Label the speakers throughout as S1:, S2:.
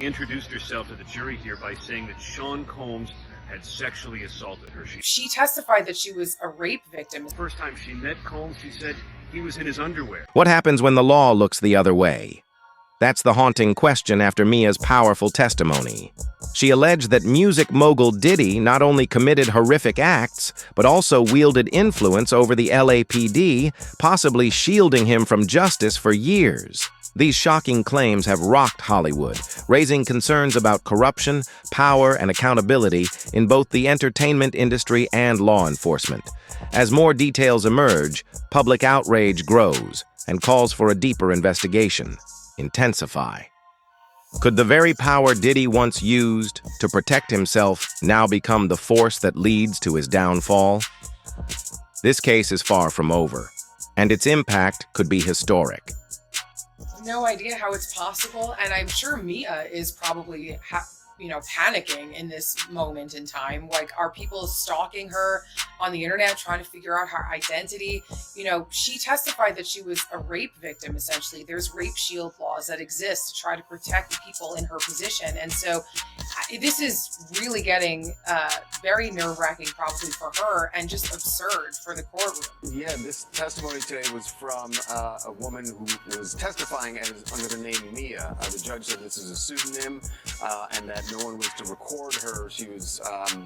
S1: She introduced herself to the jury here by saying that Sean Combs had sexually assaulted her.
S2: She testified that she was a rape victim.
S1: The first time she met Combs, she said he was in his underwear.
S3: What happens when the law looks the other way? That's the haunting question after Mia's powerful testimony. She alleged that music mogul Diddy not only committed horrific acts, but also wielded influence over the LAPD, possibly shielding him from justice for years. These shocking claims have rocked Hollywood, raising concerns about corruption, power, and accountability in both the entertainment industry and law enforcement. As more details emerge, public outrage grows and calls for a deeper investigation intensify. Could the very power Diddy once used to protect himself now become the force that leads to his downfall? This case is far from over, and its impact could be historic.
S2: No idea how it's possible, and I'm sure Mia is probably panicking in this moment in time. Like, are people stalking her on the internet trying to figure out her identity? She testified that she was a rape victim, essentially. There's rape shield laws that exist to try to protect people in her position, and so this is really getting very nerve-wracking probably for her, and just absurd for the courtroom.
S4: Yeah, this testimony today was from a woman who was testifying under the name Mia. The judge said this is a pseudonym, and that no one was to record her. She was,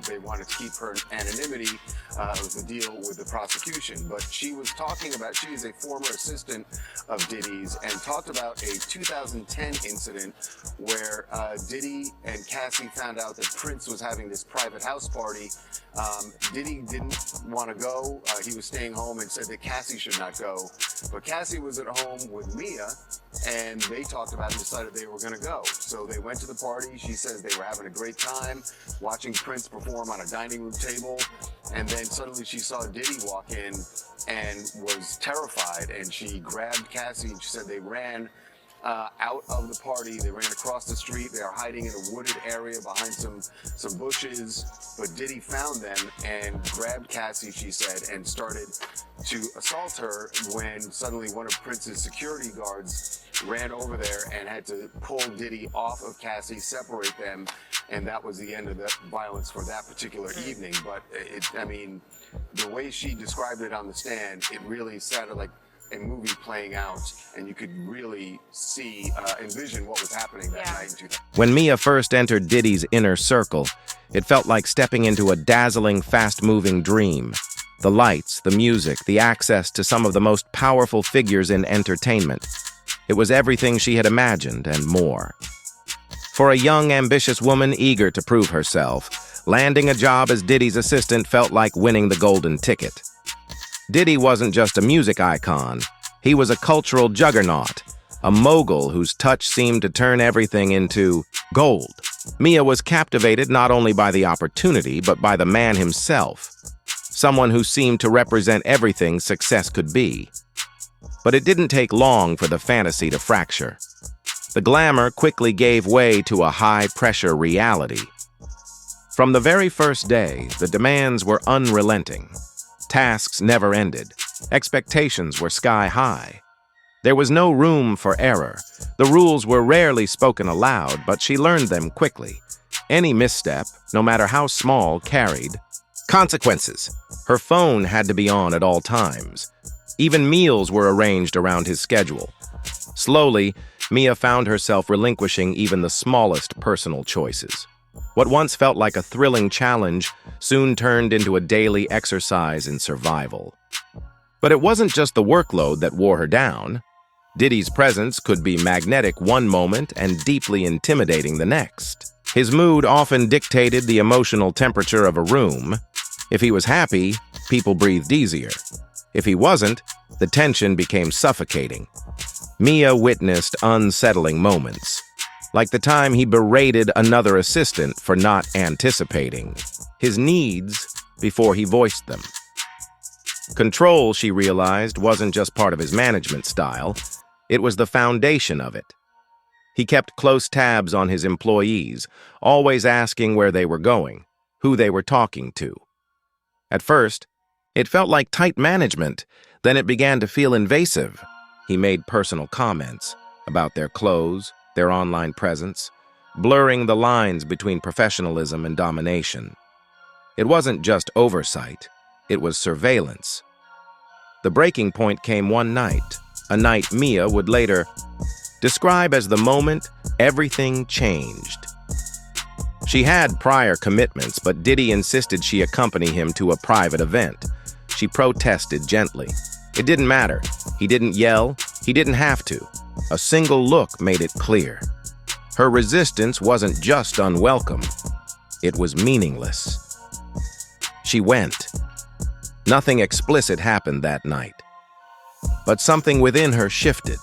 S4: they wanted to keep her anonymity. It was the deal with the prosecution. But she was talking about, she is a former assistant of Diddy's, and talked about a 2010 incident where Diddy and Cassie found out that Prince was having this private house party. Diddy didn't want to go. He was staying home and said that Cassie should not go. But Cassie was at home with Mia, and they talked about it and decided they were going to go. So they went to the party. She says they were having a great time watching Prince perform on a dining room table. And then suddenly she saw Diddy walk in and was terrified. And she grabbed Cassie, and she said they ran out of the party. They ran across the street. They are hiding in a wooded area behind some bushes. But Diddy found them and grabbed Cassie, she said, and started to assault her when suddenly one of Prince's security guards ran over there and had to pull Diddy off of Cassie, separate them, and that was the end of the violence for that particular evening. But the way she described it on the stand, it really sounded like a movie playing out, and you could really see, envision what was happening that night in 2000.
S3: When Mia first entered Diddy's inner circle, it felt like stepping into a dazzling, fast-moving dream. The lights, the music, the access to some of the most powerful figures in entertainment. It was everything she had imagined and more. For a young, ambitious woman eager to prove herself, landing a job as Diddy's assistant felt like winning the golden ticket. Diddy wasn't just a music icon. He was a cultural juggernaut, a mogul whose touch seemed to turn everything into gold. Mia was captivated not only by the opportunity, but by the man himself, someone who seemed to represent everything success could be. But it didn't take long for the fantasy to fracture. The glamour quickly gave way to a high-pressure reality. From the very first day, the demands were unrelenting. Tasks never ended. Expectations were sky-high. There was no room for error. The rules were rarely spoken aloud, but she learned them quickly. Any misstep, no matter how small, carried consequences. Her phone had to be on at all times. Even meals were arranged around his schedule. Slowly, Mia found herself relinquishing even the smallest personal choices. What once felt like a thrilling challenge soon turned into a daily exercise in survival. But it wasn't just the workload that wore her down. Diddy's presence could be magnetic one moment and deeply intimidating the next. His mood often dictated the emotional temperature of a room. If he was happy, people breathed easier. If he wasn't, the tension became suffocating. Mia witnessed unsettling moments, like the time he berated another assistant for not anticipating his needs before he voiced them. Control, she realized, wasn't just part of his management style, it was the foundation of it. He kept close tabs on his employees, always asking where they were going, who they were talking to. At first, it felt like tight management, then it began to feel invasive. He made personal comments about their clothes, their online presence, blurring the lines between professionalism and domination. It wasn't just oversight, it was surveillance. The breaking point came one night, a night Mia would later describe as the moment everything changed. She had prior commitments, but Diddy insisted she accompany him to a private event. She protested gently. It didn't matter. He didn't yell. He didn't have to. A single look made it clear. Her resistance wasn't just unwelcome. It was meaningless. She went. Nothing explicit happened that night. But something within her shifted.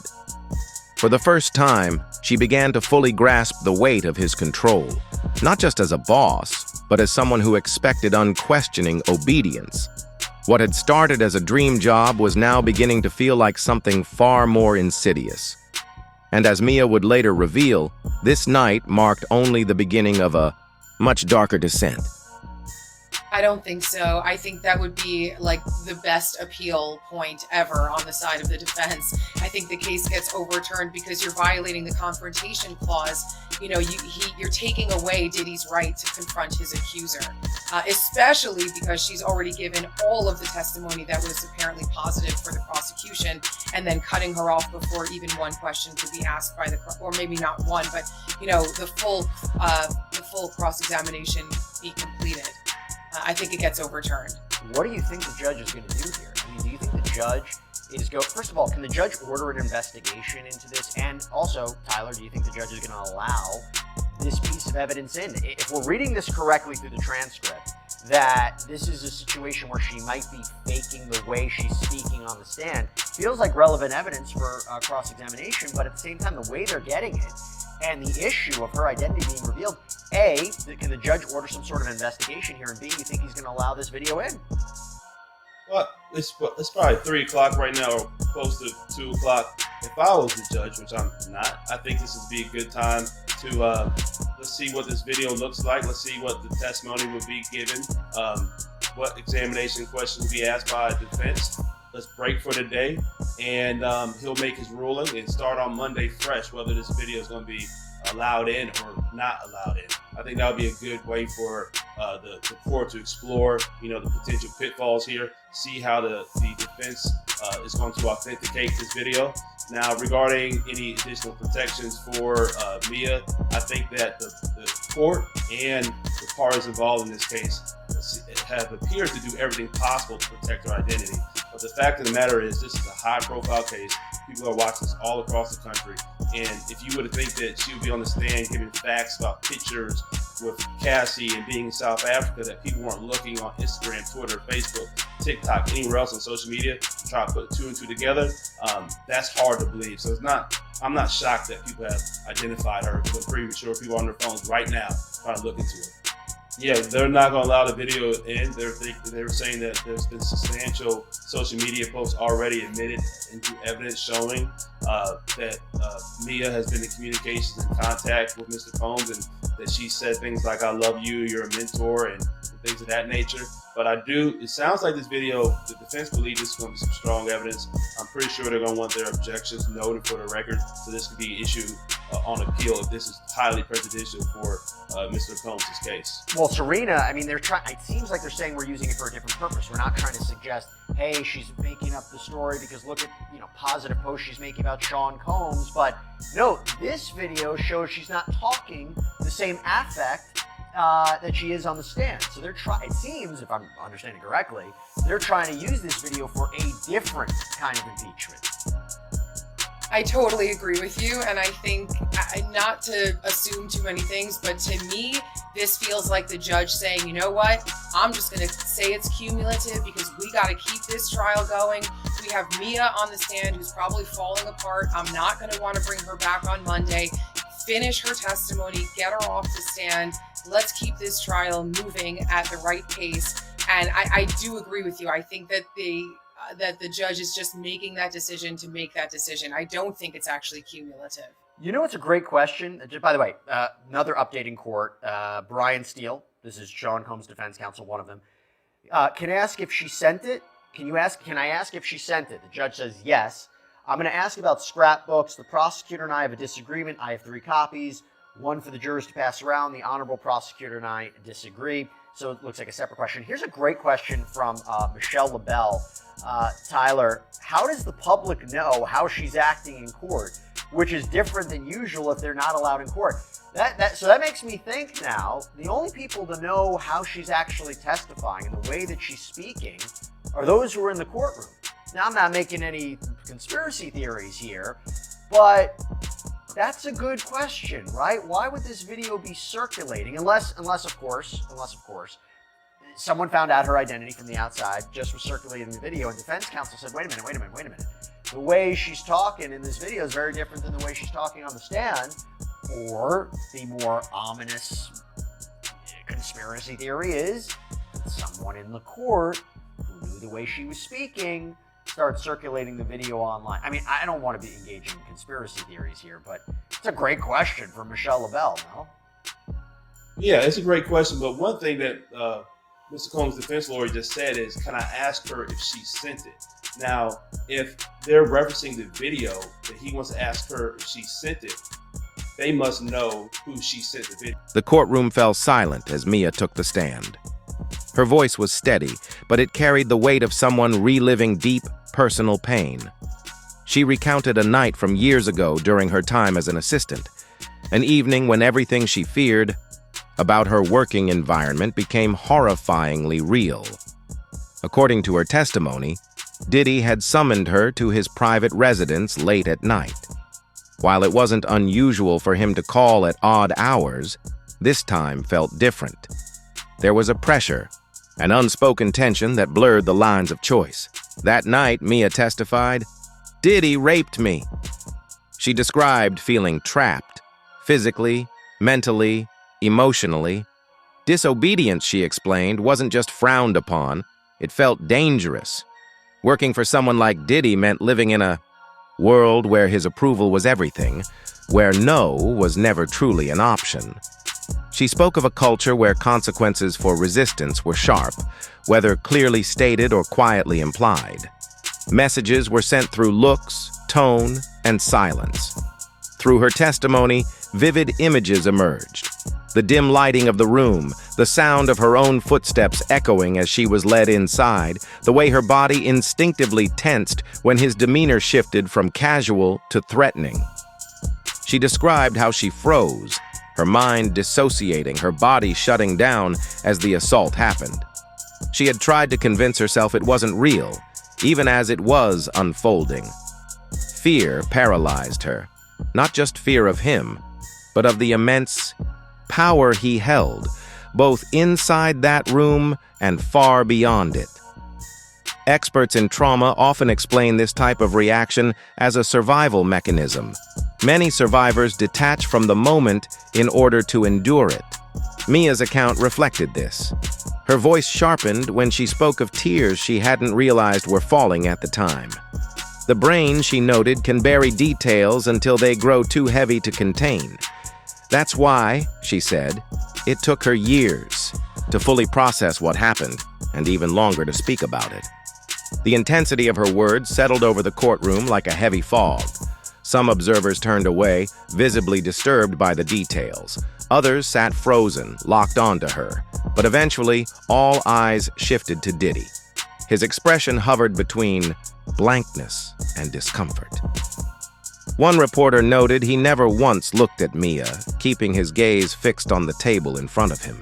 S3: For the first time, she began to fully grasp the weight of his control, not just as a boss, but as someone who expected unquestioning obedience. What had started as a dream job was now beginning to feel like something far more insidious. And as Mia would later reveal, this night marked only the beginning of a much darker descent.
S2: I don't think so. I think that would be like the best appeal point ever on the side of the defense. I think the case gets overturned because you're violating the confrontation clause. You know, you're taking away Diddy's right to confront his accuser, especially because she's already given all of the testimony that was apparently positive for the prosecution, and then cutting her off before even one question could be asked by or maybe not one, but you know, the full cross-examination be completed. I think it gets overturned.
S5: What do you think the judge is going to do here? I mean, do you think the judge is first of all, can the judge order an investigation into this? And also, Tyler, do you think the judge is going to allow this piece of evidence in? If we're reading this correctly through the transcript, that this is a situation where she might be faking the way she's speaking on the stand, feels like relevant evidence for cross-examination, but at the same time, the way they're getting it and the issue of her identity being revealed, A, can the judge order some sort of investigation here, and B, you think he's going to allow this video in?
S6: Well, it's probably 3 o'clock right now, or close to 2 o'clock. If I was the judge, which I'm not, I think this would be a good time to let's see what this video looks like. Let's see what the testimony will be given, what examination questions will be asked by the defense. Let's break for the day, and he'll make his ruling and start on Monday fresh, whether this video is going to be allowed in or not allowed in. I think that would be a good way for the court to explore, you know, the potential pitfalls here, see how the defense is going to authenticate this video. Now, regarding any additional protections for Mia, I think that the court and the parties involved in this case have appeared to do everything possible to protect her identity. But the fact of the matter is, this is a high-profile case. People are watching this all across the country. And if you would think that she would be on the stand giving facts about pictures with Cassie and being in South Africa, that people weren't looking on Instagram, Twitter, Facebook, TikTok, anywhere else on social media to try to put 2 and 2 together, that's hard to believe. So I'm not shocked that people have identified her, because I'm pretty sure people on their phones right now trying to look into it. Yeah, they're not going to allow the video in. They were saying that there's been substantial social media posts already admitted into evidence showing that Mia has been in communications and contact with Mr. Combs, and that she said things like, "I love you, you're a mentor," and things of that nature. But it sounds like this video, the defense believes this is going to be some strong evidence. I'm pretty sure they're going to want their objections noted for the record, so this could be issued on appeal if this is highly prejudicial for Mr. Combs' case.
S5: Well, Serena, I mean, it seems like they're saying we're using it for a different purpose. We're not trying to suggest, hey, she's making up the story because look at, positive posts she's making about Sean Combs. But no, this video shows she's not talking the same affect that she is on the stand. So it seems, if I'm understanding correctly, they're trying to use this video for a different kind of impeachment.
S2: I totally agree with you, and I think, not to assume too many things, but to me, this feels like the judge saying, you know what, I'm just going to say it's cumulative because we got to keep this trial going. We have Mia on the stand who's probably falling apart. I'm not going to want to bring her back on Monday. Finish her testimony, get her off the stand. Let's keep this trial moving at the right pace. And I do agree with you. I think that the judge is just making that decision to make that decision. I don't think it's actually cumulative.
S5: You know, it's a great question. By the way, another update in court. Brian Steele, this is Sean Combs' defense counsel, one of them, can ask if she sent it. Can I ask if she sent it? The judge says yes. I'm going to ask about scrapbooks. The prosecutor and I have a disagreement. I have 3 copies. one for the jurors to pass around. The honorable prosecutor and I disagree. So it looks like a separate question. Here's a great question from Michelle LaBelle. Tyler, how does the public know how she's acting in court, which is different than usual if they're not allowed in court? So that makes me think now, the only people to know how she's actually testifying and the way that she's speaking are those who are in the courtroom. Now, I'm not making any conspiracy theories here, but that's a good question, right? Why would this video be circulating? Unless of course, someone found out her identity from the outside, just was circulating the video, and defense counsel said, wait a minute. The way she's talking in this video is very different than the way she's talking on the stand. Or the more ominous conspiracy theory is that someone in the court who knew the way she was speaking started circulating the video online. I mean, I don't want to be engaging in conspiracy theories here, but it's a great question for Michelle LaBelle, no?
S6: Yeah, it's a great question. But one thing that Mr. Combs' defense lawyer just said is, can I ask her if she sent it? Now, if they're referencing the video that he wants to ask her if she sent it, they must know who she sent the video.
S3: The courtroom fell silent as Mia took the stand. Her voice was steady, but it carried the weight of someone reliving deep, personal pain. She recounted a night from years ago during her time as an assistant, an evening when everything she feared about her working environment became horrifyingly real. According to her testimony, Diddy had summoned her to his private residence late at night. While it wasn't unusual for him to call at odd hours, this time felt different. There was a pressure, an unspoken tension that blurred the lines of choice. That night, Mia testified, "Diddy raped me." She described feeling trapped, physically, mentally, emotionally. Disobedience, she explained, wasn't just frowned upon, it felt dangerous. Working for someone like Diddy meant living in a world where his approval was everything, where no was never truly an option. She spoke of a culture where consequences for resistance were sharp, whether clearly stated or quietly implied. Messages were sent through looks, tone, and silence. Through her testimony, vivid images emerged. The dim lighting of the room, the sound of her own footsteps echoing as she was led inside, the way her body instinctively tensed when his demeanor shifted from casual to threatening. She described how she froze, her mind dissociating, her body shutting down as the assault happened. She had tried to convince herself it wasn't real, even as it was unfolding. Fear paralyzed her, not just fear of him, but of the immense power he held, both inside that room and far beyond it. Experts in trauma often explain this type of reaction as a survival mechanism. Many survivors detach from the moment in order to endure it. Mia's account reflected this. Her voice sharpened when she spoke of tears she hadn't realized were falling at the time. The brain, she noted, can bury details until they grow too heavy to contain. That's why, she said, it took her years to fully process what happened, and even longer to speak about it. The intensity of her words settled over the courtroom like a heavy fog. Some observers turned away, visibly disturbed by the details. Others sat frozen, locked onto her. But eventually, all eyes shifted to Diddy. His expression hovered between blankness and discomfort. One reporter noted he never once looked at Mia, keeping his gaze fixed on the table in front of him.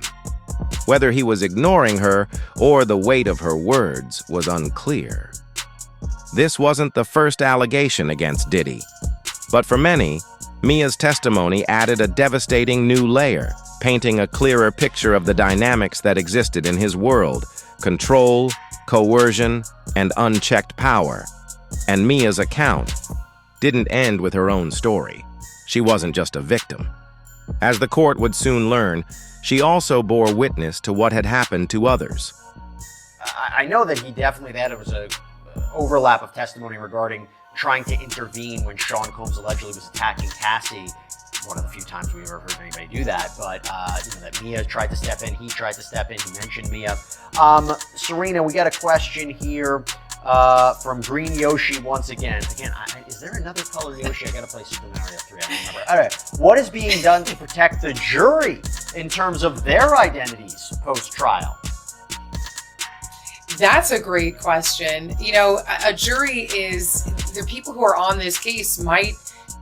S3: Whether he was ignoring her or the weight of her words was unclear. This wasn't the first allegation against Diddy, but for many, Mia's testimony added a devastating new layer, painting a clearer picture of the dynamics that existed in his world: control, coercion, and unchecked power. And Mia's account didn't end with her own story. She wasn't just a victim. As the court would soon learn, she also bore witness to what had happened to others.
S5: I know that he definitely, that it was a overlap of testimony regarding trying to intervene when Sean Combs allegedly was attacking Cassie. One of the few times we've ever heard anybody do that, but that Mia tried to step in, he tried to step in, he mentioned Mia. Serena, we got a question here from Green Yoshi once again. Again, is there another color Yoshi? I gotta play Super Mario 3. I don't remember. All right. What is being done to protect the jury in terms of their identities post-trial?
S2: That's a great question. You know, a jury is the people who are on this case might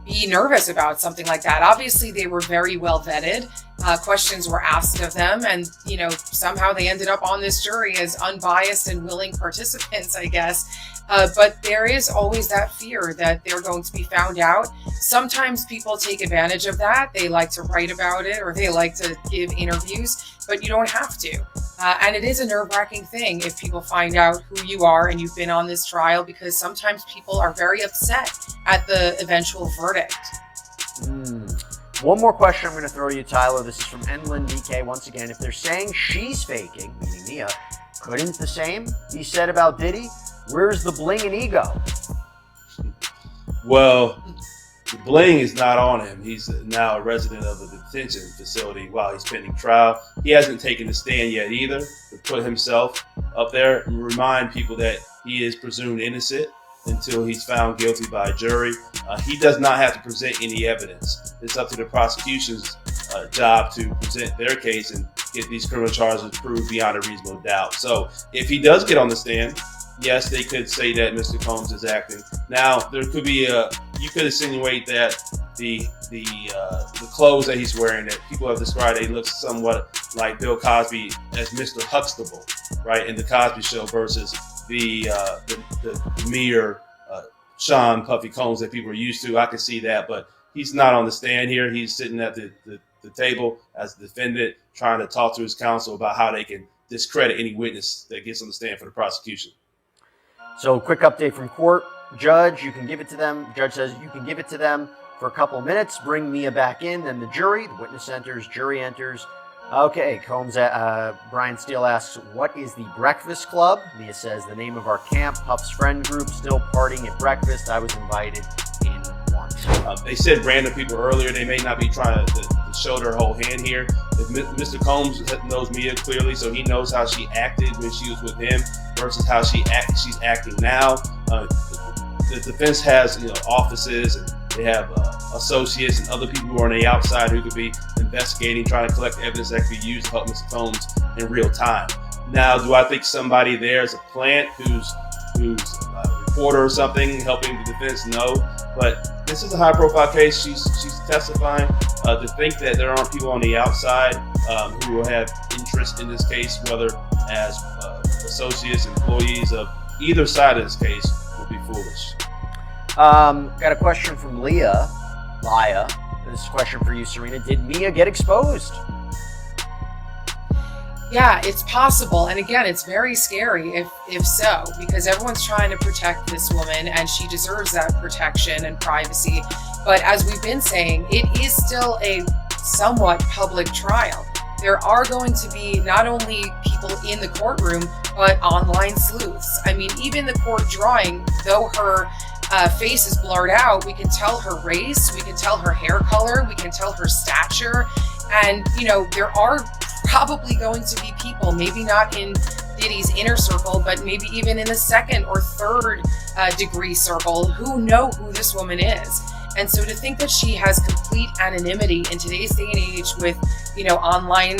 S2: be nervous about something like that. Obviously, they were very well vetted. Questions were asked of them, and you know, somehow they ended up on this jury as unbiased and willing participants, I guess. But there is always that fear that they're going to be found out. Sometimes people take advantage of that. They like to write about it, or they like to give interviews, but you don't have to. And it is a nerve-wracking thing if people find out who you are and you've been on this trial, because sometimes people are very upset at the eventual verdict.
S5: One more question I'm going to throw you, Tyler. This is from Enlin DK once again. If they're saying she's faking, meaning Mia, couldn't the same be said about Diddy? Where's the bling and ego?
S6: Well, the bling is not on him. He's now a resident of a detention facility while he's pending trial. He hasn't taken the stand yet either to put himself up there and remind people that he is presumed innocent until he's found guilty by a jury. He does not have to present any evidence. It's up to the prosecution's job to present their case and get these criminal charges proved beyond a reasonable doubt. So if he does get on the stand, yes, they could say that Mr. Combs is acting. Now, there could be you could insinuate that the clothes that he's wearing, that people have described, they look somewhat like Bill Cosby as Mr. Huxtable, right, in the Cosby Show, versus the mere Sean Puffy Combs that people are used to. I can see that, but he's not on the stand here. He's sitting at the table as a defendant, trying to talk to his counsel about how they can discredit any witness that gets on the stand for the prosecution.
S5: So, quick update from court. Judge, you can give it to them. Judge says you can give it to them for a couple of minutes. Bring Mia back in. Then the jury. The witness enters. Jury enters. Okay, Combs. Brian Steele asks, what is the Breakfast Club? Mia says, the name of our camp, Puff's friend group, still partying at breakfast. I was invited in once.
S6: They said random people earlier. They may not be trying to show their whole hand here. If Mr. Combs knows Mia clearly, so he knows how she acted when she was with him versus how she's acting now. The defense has offices, and they have associates and other people who are on the outside who could be investigating, trying to collect evidence that could be used to help Mr. Combs in real time. Now, do I think somebody there is a plant who's a reporter or something helping the defense? No, but this is a high-profile case. She's testifying. To think that there aren't people on the outside who will have interest in this case, whether as associates, employees of either side of this case, would be foolish.
S5: Got a question from Laya. This is a question for you, Serena. Did Mia get exposed?
S2: Yeah, it's possible. And again, it's very scary if so, because everyone's trying to protect this woman and she deserves that protection and privacy. But as we've been saying, it is still a somewhat public trial. There are going to be not only people in the courtroom, but online sleuths. I mean, even the court drawing, though her face is blurred out, we can tell her race, we can tell her hair color, we can tell her stature. And, there are probably going to be people, maybe not in Diddy's inner circle, but maybe even in the second or third degree circle, who know who this woman is. And so to think that she has complete anonymity in today's day and age with, online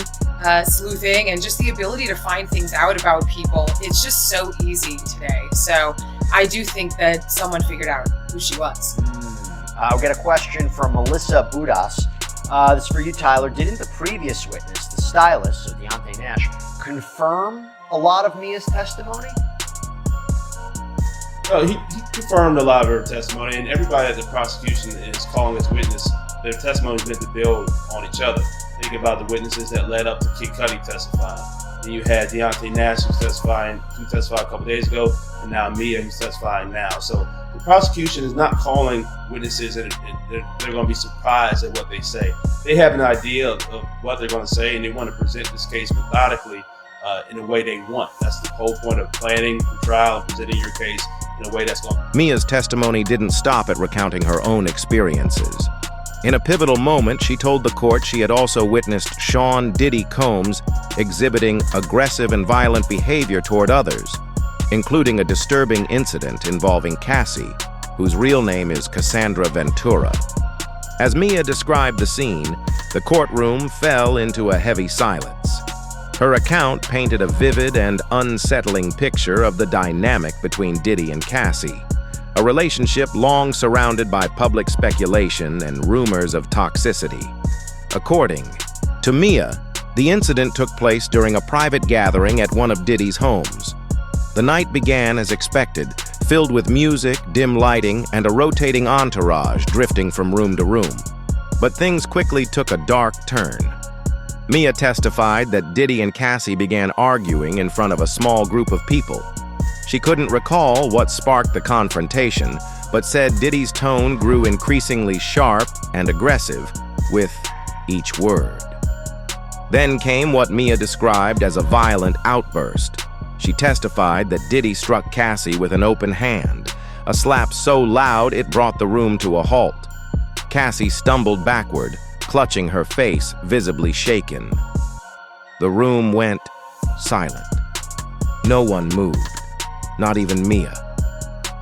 S2: sleuthing and just the ability to find things out about people, it's just so easy today. So I do think that someone figured out who she was.
S5: We'll get a question from Melissa Budas. This is for you, Tyler. Didn't the previous witness, the stylist, so Deontay Nash, confirm a lot of Mia's testimony?
S6: He confirmed a lot of her testimony, and everybody that the prosecution is calling as witness, their testimony is meant to build on each other. Think about the witnesses that led up to Kid Cudi testifying. Then you had Deontay Nash who testified a couple days ago, and now Mia who's testifying now. So the prosecution is not calling witnesses, and they're going to be surprised at what they say. They have an idea of what they're going to say, and they want to present this case methodically in a way they want. That's the whole point of planning the trial and presenting your case in a way that's going to...
S3: Mia's testimony didn't stop at recounting her own experiences. In a pivotal moment, she told the court she had also witnessed Sean Diddy Combs exhibiting aggressive and violent behavior toward others. including a disturbing incident involving Cassie, whose real name is Cassie Ventura. As Mia described the scene, the courtroom fell into a heavy silence. Her account painted a vivid and unsettling picture of the dynamic between Diddy and Cassie, a relationship long surrounded by public speculation and rumors of toxicity. According to Mia, the incident took place during a private gathering at one of Diddy's homes. The night began as expected, filled with music, dim lighting, and a rotating entourage drifting from room to room. But things quickly took a dark turn. Mia testified that Diddy and Cassie began arguing in front of a small group of people. She couldn't recall what sparked the confrontation, but said Diddy's tone grew increasingly sharp and aggressive with each word. Then came what Mia described as a violent outburst. She testified that Diddy struck Cassie with an open hand, a slap so loud it brought the room to a halt. Cassie stumbled backward, clutching her face, visibly shaken. The room went silent. No one moved, not even Mia.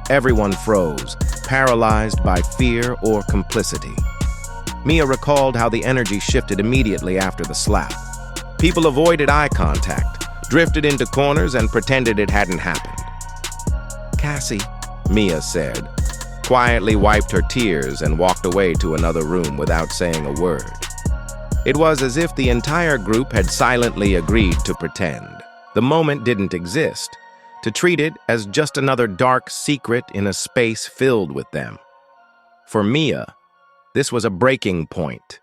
S3: Everyone froze, paralyzed by fear or complicity. Mia recalled how the energy shifted immediately after the slap. People avoided eye contact, drifted into corners, and pretended it hadn't happened. Cassie, Mia said, quietly wiped her tears and walked away to another room without saying a word. It was as if the entire group had silently agreed to pretend the moment didn't exist, to treat it as just another dark secret in a space filled with them. For Mia, this was a breaking point.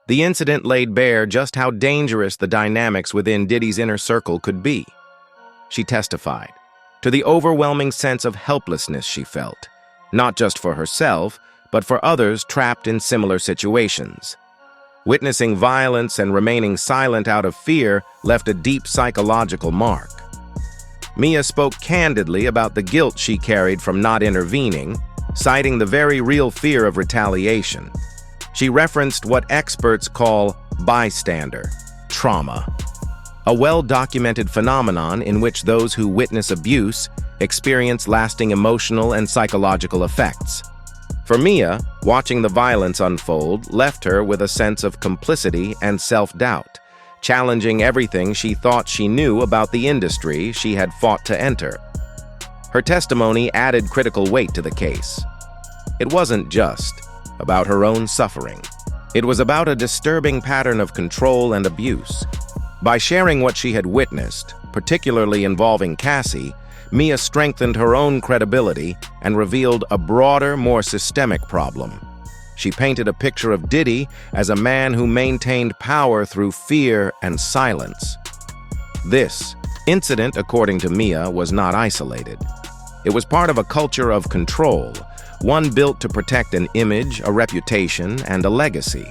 S3: The incident laid bare just how dangerous the dynamics within Diddy's inner circle could be. She testified to the overwhelming sense of helplessness she felt, not just for herself, but for others trapped in similar situations. Witnessing violence and remaining silent out of fear left a deep psychological mark. Mia spoke candidly about the guilt she carried from not intervening, citing the very real fear of retaliation. She referenced what experts call bystander trauma, a well-documented phenomenon in which those who witness abuse experience lasting emotional and psychological effects. For Mia, watching the violence unfold left her with a sense of complicity and self-doubt, challenging everything she thought she knew about the industry she had fought to enter. Her testimony added critical weight to the case. It wasn't just about her own suffering. It was about a disturbing pattern of control and abuse. By sharing what she had witnessed, particularly involving Cassie, Mia strengthened her own credibility and revealed a broader, more systemic problem. She painted a picture of Diddy as a man who maintained power through fear and silence. This incident, according to Mia, was not isolated. It was part of a culture of control, one built to protect an image, a reputation, and a legacy.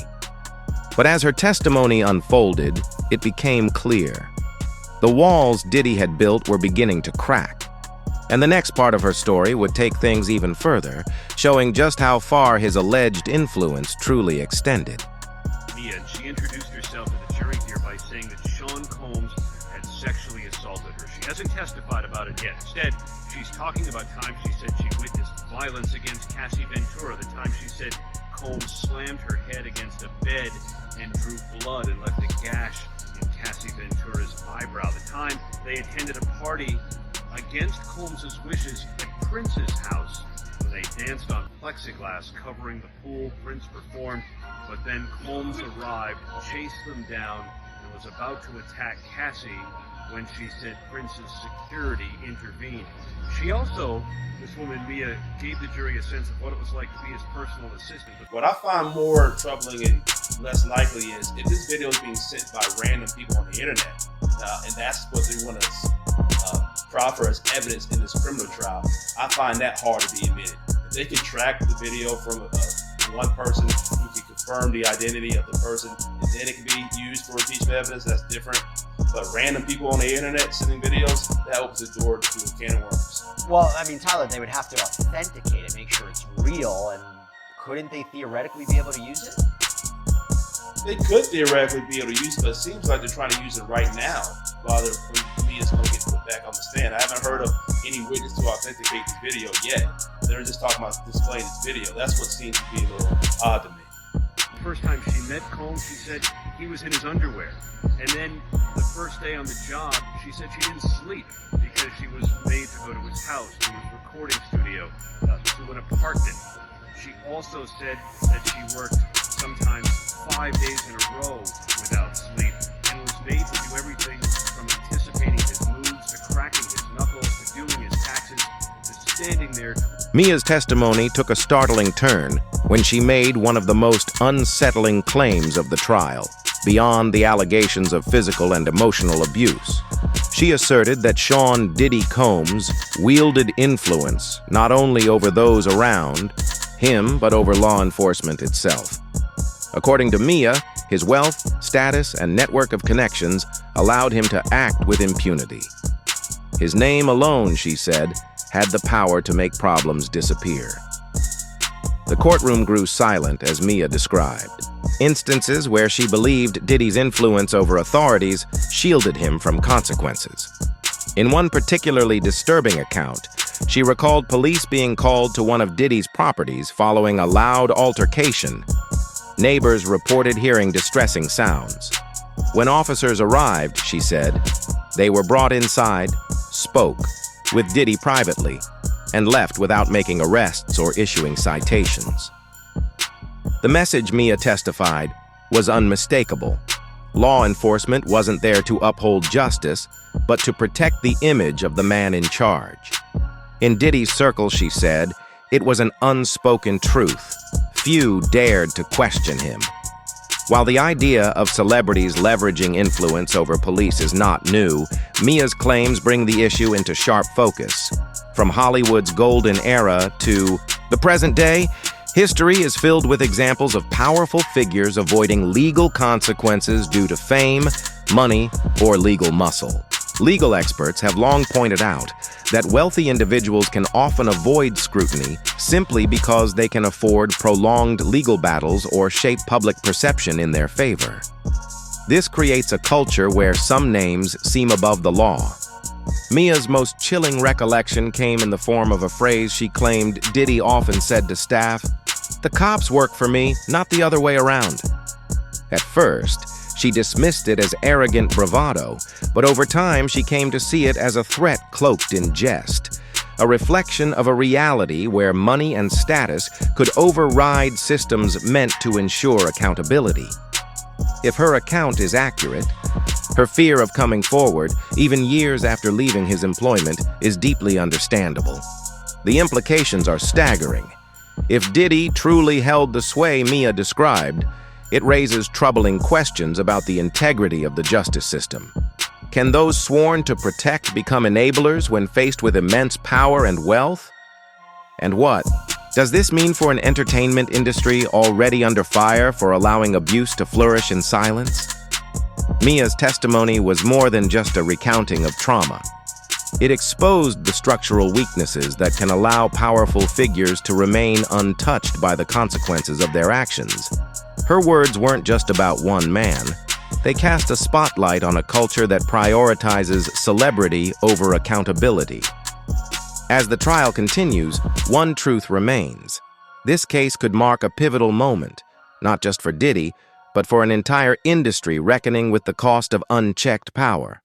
S3: But as her testimony unfolded, it became clear. The walls Diddy had built were beginning to crack. And the next part of her story would take things even further, showing just how far his alleged influence truly extended.
S1: Mia, she introduced herself to the jury here by saying that Sean Combs had sexually assaulted her. She hasn't testified about it yet. Instead, she's talking about times she said she witnessed violence against Cassie Ventura, the time she said Combs slammed her head against a bed and drew blood and left a gash in Cassie Ventura's eyebrow, the time they attended a party against Combs' wishes at Prince's house, where they danced on plexiglass covering the pool Prince performed, but then Combs arrived, chased them down, and was about to attack Cassie when she said Prince's security intervened. She also, this woman Mia, gave the jury a sense of what it was like to be his personal assistant.
S6: What I find more troubling and less likely is if this video is being sent by random people on the internet, and that's what they want to proffer as evidence in this criminal trial, I find that hard to be admitted. If they can track the video from one person who can confirm the identity of the person, and then it can be used for impeachment evidence, that's different. But random people on the internet sending videos, that opens the door to a can of worms.
S5: Well, I mean, Tyler, they would have to authenticate it, make sure it's real, and couldn't they theoretically be able to use it?
S6: They could theoretically be able to use it, but it seems like they're trying to use it right now. bother when Mia's going to get put back on the stand. I haven't heard of any witness to authenticate this video yet. They're just talking about displaying this video. That's what seems to be a little odd to me.
S1: The first time she met Combs, she said he was in his underwear. And then the first day on the job, she said she didn't sleep because she was made to go to his house, to his recording studio, to an apartment. She also said that she worked sometimes 5 days in a row without sleep and was made to do everything from anticipating his moves to cracking his knuckles to doing his taxes to standing there.
S3: Mia's testimony took a startling turn when she made one of the most unsettling claims of the trial, beyond the allegations of physical and emotional abuse. She asserted that Sean "Diddy" Combs wielded influence not only over those around him, but over law enforcement itself. According to Mia, his wealth, status, and network of connections allowed him to act with impunity. His name alone, she said, had the power to make problems disappear. The courtroom grew silent as Mia described. Instances where she believed Diddy's influence over authorities shielded him from consequences. In one particularly disturbing account, she recalled police being called to one of Diddy's properties following a loud altercation. Neighbors reported hearing distressing sounds. When officers arrived, she said, they were brought inside, spoke with Diddy privately, and left without making arrests or issuing citations. The message, Mia testified, was unmistakable. Law enforcement wasn't there to uphold justice, but to protect the image of the man in charge. In Diddy's circle, she said, it was an unspoken truth. Few dared to question him. While the idea of celebrities leveraging influence over police is not new, Mia's claims bring the issue into sharp focus. From Hollywood's golden era to the present day, history is filled with examples of powerful figures avoiding legal consequences due to fame, money, or legal muscle. Legal experts have long pointed out that wealthy individuals can often avoid scrutiny simply because they can afford prolonged legal battles or shape public perception in their favor. This creates a culture where some names seem above the law. Mia's most chilling recollection came in the form of a phrase she claimed Diddy often said to staff, "The cops work for me, not the other way around." At first, she dismissed it as arrogant bravado, but over time she came to see it as a threat cloaked in jest, a reflection of a reality where money and status could override systems meant to ensure accountability. If her account is accurate, her fear of coming forward, even years after leaving his employment, is deeply understandable. The implications are staggering. If Diddy truly held the sway Mia described, it raises troubling questions about the integrity of the justice system. Can those sworn to protect become enablers when faced with immense power and wealth? And what does this mean for an entertainment industry already under fire for allowing abuse to flourish in silence? Mia's testimony was more than just a recounting of trauma. It exposed the structural weaknesses that can allow powerful figures to remain untouched by the consequences of their actions. Her words weren't just about one man. They cast a spotlight on a culture that prioritizes celebrity over accountability. As the trial continues, one truth remains. This case could mark a pivotal moment, not just for Diddy, but for an entire industry reckoning with the cost of unchecked power.